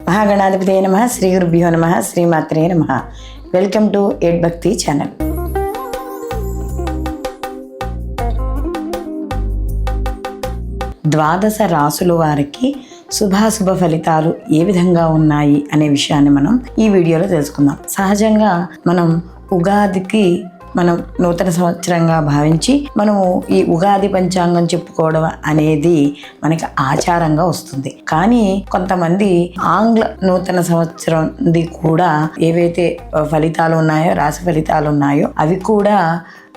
మహాగణాధిపతే నమః. శ్రీ గురుభ్యో నమః. శ్రీమాత్రే నమః. వెల్కమ్ టు ఎడ్ భక్తి ఛానల్. ద్వాదశ రాసుల వారికి శుభాశుభ ఫలితాలు ఏ విధంగా ఉన్నాయి అనే విషయాన్ని మనం ఈ వీడియోలో తెలుసుకుందాం. సహజంగా మనం ఉగాదికి మనం నూతన సంవత్సరంగా భావించి మనము ఈ ఉగాది పంచాంగం చెప్పుకోవడం అనేది మనకి ఆచారంగా వస్తుంది. కానీ కొంతమంది ఆంగ్ల నూతన సంవత్సరంది కూడా ఏవైతే ఫలితాలు ఉన్నాయో, రాశి ఫలితాలు ఉన్నాయో అవి కూడా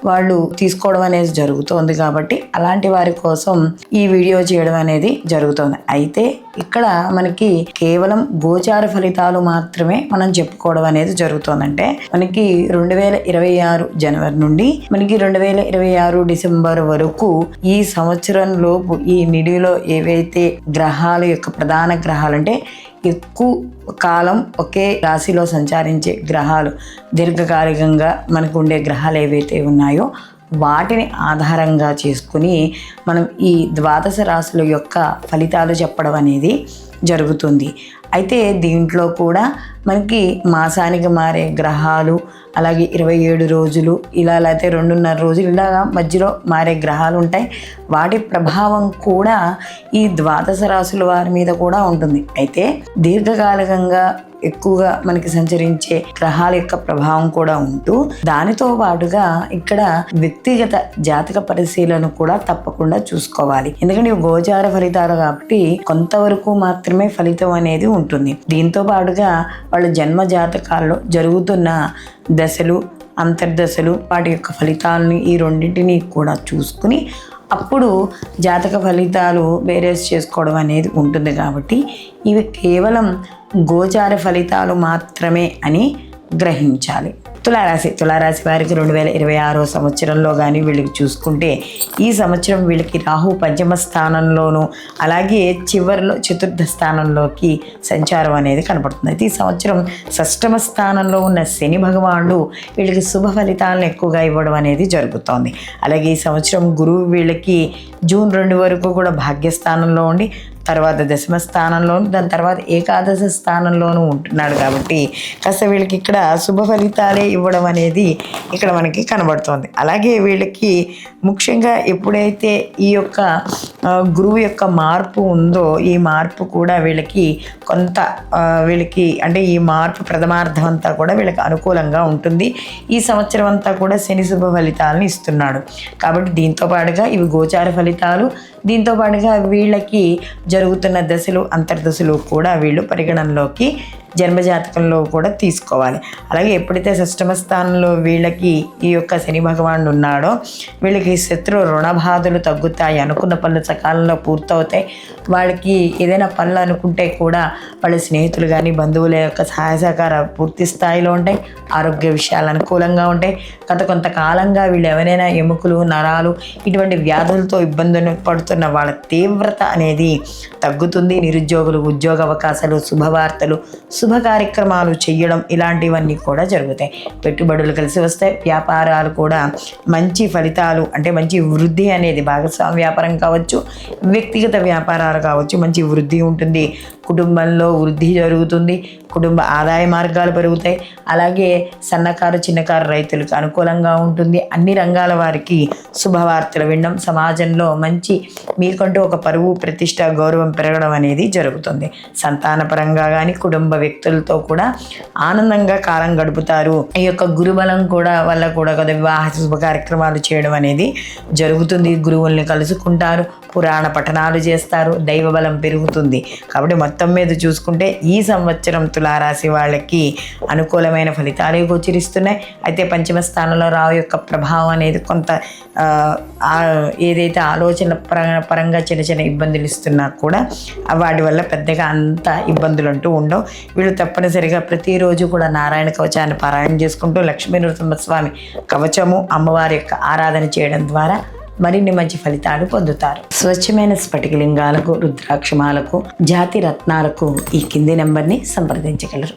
వాళ్ళు తీసుకోవడం అనేది జరుగుతోంది. కాబట్టి అలాంటి వారి కోసం ఈ వీడియో చేయడం అనేది జరుగుతుంది. అయితే ఇక్కడ మనకి కేవలం గోచార ఫలితాలు మాత్రమే మనం చెప్పుకోవడం అనేది జరుగుతుందంటే మనకి 2026 జనవరి నుండి మనకి 2026 డిసెంబర్ వరకు ఈ సంవత్సరం లోపు ఈ నిడిలో ఏవైతే గ్రహాలు యొక్క ప్రధాన గ్రహాలు అంటే ఎక్కువ కాలం ఒకే రాశిలో సంచరించే గ్రహాలు, దీర్ఘకాలికంగా మనకు ఉండే గ్రహాలు ఏవైతే ఉన్నాయో వాటిని ఆధారంగా చేసుకుని మనం ఈ ద్వాదశ రాశుల యొక్క ఫలితాలు చెప్పడం అనేది జరుగుతుంది. అయితే దీంట్లో కూడా మనకి మాసానికి మారే గ్రహాలు, అలాగే 27 రోజులు ఇలా, లేకపోతే 2.5 రోజులు ఇలాగా మధ్యలో మారే గ్రహాలు ఉంటాయి. వాటి ప్రభావం కూడా ఈ ద్వాదశ రాశుల వారి మీద కూడా ఉంటుంది. అయితే దీర్ఘకాలికంగా ఎక్కువగా మనకి సంచరించే గ్రహాల యొక్క ప్రభావం కూడా ఉంటూ దానితో పాటుగా ఇక్కడ వ్యక్తిగత జాతక పరిశీలన కూడా తప్పకుండా చూసుకోవాలి. ఎందుకంటే ఇవి గోచార ఫలితాలు కాబట్టి కొంతవరకు మాత్రమే ఫలితం అనేది ఉంటుంది. దీంతో పాటుగా వాళ్ళ జన్మ జాతకాల్లో జరుగుతున్న దశలు, అంతర్దశలు, వాటి యొక్క ఫలితాలని ఈ రెండింటినీ కూడా చూసుకుని అప్పుడు జాతక ఫలితాలు బేరేస్ చేసుకోవడం అనేది ఉంటుంది. కాబట్టి ఇవి కేవలం గోచార ఫలితాలు మాత్రమే అని గ్రహించాలి. తులారాశి వారికి 2026 సంవత్సరంలో కానీ వీళ్ళకి చూసుకుంటే ఈ సంవత్సరం వీళ్ళకి రాహు పంచమ స్థానంలోనూ అలాగే చివరిలో చతుర్థ స్థానంలోకి సంచారం అనేది కనపడుతుంది. అయితే ఈ సంవత్సరం షష్టమ స్థానంలో ఉన్న శని భగవానుడు వీళ్ళకి శుభ ఫలితాలను ఎక్కువగా ఇవ్వడం అనేది జరుగుతోంది. అలాగే ఈ సంవత్సరం గురువు వీళ్ళకి జూన్ 2 వరకు కూడా భాగ్యస్థానంలో ఉండి తర్వాత దశమ స్థానంలోను, దాని తర్వాత ఏకాదశ స్థానంలోనూ ఉంటున్నాడు. కాబట్టి కాస్త వీళ్ళకి ఇక్కడ శుభ ఫలితాలే ఇవ్వడం అనేది ఇక్కడ మనకి కనబడుతోంది. అలాగే వీళ్ళకి ముఖ్యంగా ఎప్పుడైతే ఈ యొక్క గురువు యొక్క మార్పు ఉందో ఈ మార్పు కూడా వీళ్ళకి కొంత వీళ్ళకి అంటే ఈ మార్పు ప్రథమార్థం అంతా కూడా వీళ్ళకి అనుకూలంగా ఉంటుంది. ఈ సంవత్సరం అంతా కూడా శని శుభ ఫలితాలను ఇస్తున్నాడు. కాబట్టి దీంతో పాటుగా ఇవి గోచార ఫలితాలు, దీంతో పాటుగా వీళ్ళకి జరుగుతున్న దశలు, అంతర్దశలు కూడా వీళ్ళు పరిగణనలోకి జన్మజాతకంలో కూడా తీసుకోవాలి. అలాగే ఎప్పుడైతే షష్టమ స్థానంలో వీళ్ళకి ఈ యొక్క శని భగవానుడు ఉన్నాడో వీళ్ళకి శత్రు రుణ బాధలు తగ్గుతాయి, అనుకున్న పనులు సకాలంలో పూర్తవుతాయి. వాళ్ళకి ఏదైనా పనులు అనుకుంటే కూడా వాళ్ళ స్నేహితులు కానీ బంధువుల యొక్క సహాయ సహకారాలు పూర్తి స్థాయిలో ఉంటాయి. ఆరోగ్య విషయాలు అనుకూలంగా ఉంటాయి. కొంతకాలంగా వీళ్ళు ఎవరైనా ఎముకలు, నరాలు ఇటువంటి వ్యాధులతో ఇబ్బందులు పడుతున్న వాళ్ళ తీవ్రత అనేది తగ్గుతుంది. నిరుద్యోగులు ఉద్యోగ అవకాశాలు, శుభవార్తలు, శుభ కార్యక్రమాలు చేయడం ఇలాంటివన్నీ కూడా జరుగుతాయి. పెట్టుబడులు కలిసి వస్తాయి. వ్యాపారాలు కూడా మంచి ఫలితాలు అంటే మంచి వృద్ధి అనేది భాగస్వామ్య వ్యాపారం కావచ్చు, వ్యక్తిగత వ్యాపారాలు కావచ్చు, మంచి వృద్ధి ఉంటుంది. కుటుంబంలో వృద్ధి జరుగుతుంది. కుటుంబ ఆదాయ మార్గాలు పెరుగుతాయి. అలాగే సన్నకారు, చిన్నకారు రైతులకు అనుకూలంగా ఉంటుంది. అన్ని రంగాల వారికి శుభవార్తలు వినడం, సమాజంలో మంచి మీకంటూ ఒక పరువు, ప్రతిష్ట, గౌరవం పెరగడం అనేది జరుగుతుంది. సంతానపరంగా కానీ కుటుంబ వ్యక్తులతో కూడా ఆనందంగా కాలం గడుపుతారు. ఈ యొక్క గురుబలం కూడా వల్ల కూడా కదా వివాహ శుభ కార్యక్రమాలు చేయడం అనేది జరుగుతుంది. గురువుల్ని కలుసుకుంటారు, పురాణ పఠనాలు చేస్తారు, దైవ బలం పెరుగుతుంది. కాబట్టి మొత్తం మీద చూసుకుంటే ఈ సంవత్సరం తులారాశి వాళ్ళకి అనుకూలమైన ఫలితాలే గోచరిస్తున్నాయి. అయితే పంచమ స్థానంలో రావు యొక్క ప్రభావం అనేది కొంత ఏదైతే ఆలోచన పరంగా చిన్న చిన్న ఇబ్బందులు ఇస్తున్నా కూడా వాటి వల్ల పెద్దగా అంత ఇబ్బందులు అంటూ ఉండవు. వీళ్ళు తప్పనిసరిగా ప్రతిరోజు కూడా నారాయణ కవచాన్ని పారాయణ చేసుకుంటూ లక్ష్మీ నరసింహస్వామి కవచము, అమ్మవారి యొక్క ఆరాధన చేయడం ద్వారా మరిన్ని మంచి ఫలితాలు పొందుతారు. స్వచ్ఛమైన స్ఫటికలింగాలకు, రుద్రాక్షమాలకు, జాతి రత్నాలకు ఈ కింది నెంబర్ని సంప్రదించగలరు.